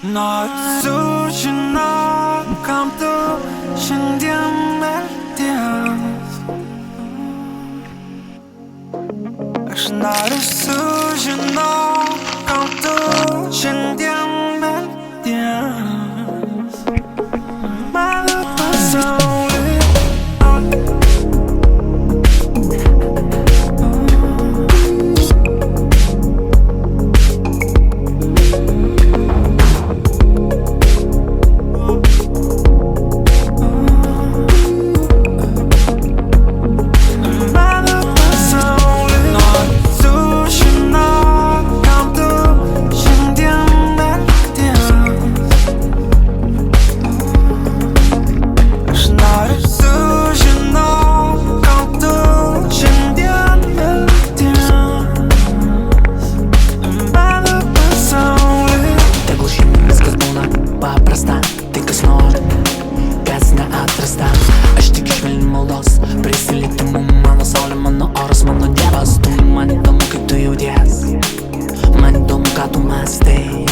Nors sužinau, kam tu šiandien meldies. Aš noriu sužinau, kam tu šiandien meldies. Mano pasaulį aš tik išvelni maldos, prisilietimu mano saulė, mano oras, mano dievas. Tu man įdomu, kaip tu jauties, man įdomu, ką tu mąstai,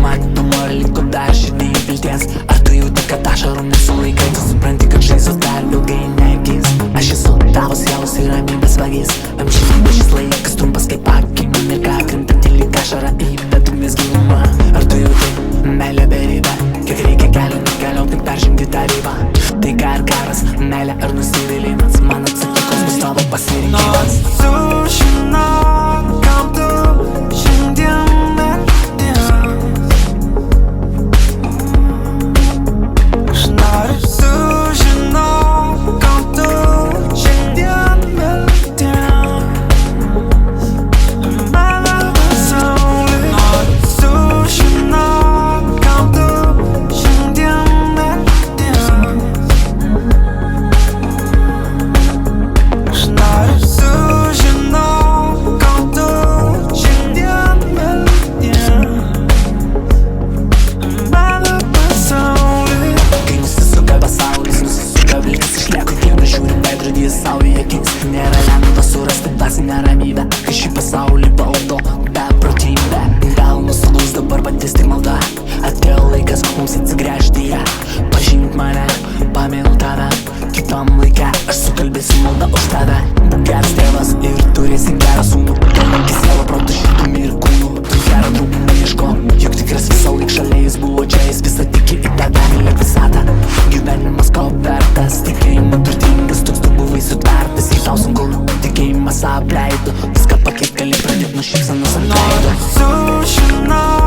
man įdomu, ar liko dar širdį vilties. Ar tu jauti, kad ašarų nesulaikai, tu supranti, kad žaizdos dar ilgai negis. Aš esu tavo sielos ir ramybės vagis, amžinybė šis laikas trumpas kaip akimirka, krintanti lyg ašara į bedugnės gilumą. Ar tu jauti meilę beribę, kiek reikia kelio nukeliauti, tik peržengti tą ribą. Tai ką ir karas, meilė ar nusivylimas, man atsakykos bus tavo pasirinkimas. Nors sužinau, kam tu šiandien meldies. Aš noriu sužinau, kam tu šiandien meldies. Mano pasaulį noriu sužinau, kam tu šiandien meldies. Aš noriu sužinau, kam tu šiandien meldies. Mano pasaulį. Kai nusisuka pasaulis, nusisuka viltis, išlieku dieną, žiūri veidrodį sau į akis. Nėra lengva surasti dvasinę ramybę, kai šį pasaulį valdo beprotybė. Delnus sulūs dabar bandys tik malda, atėjo laikas mums atsigręžti į ją. Pažink mane, pamenu tave, kitam laike aš sukalbėsiu maldą už tave. Būk geras tėvas ir turėsi gerą sūnų, galinti sielą, protu, širdimi ir kūnu. Tu gerą draugų neieško, juk tikras visą laik šalia jis buvo čia, jis visą tiki į tave, mylėk visatą. Gyvenimas ko vertas, tikėjimo turtingas, toks tu buvai sutvertas. Jei tau sunku, tikėjimas apleido, viską pakeist gali pradėt nuo šypsenos ant veido. Nors sužinau,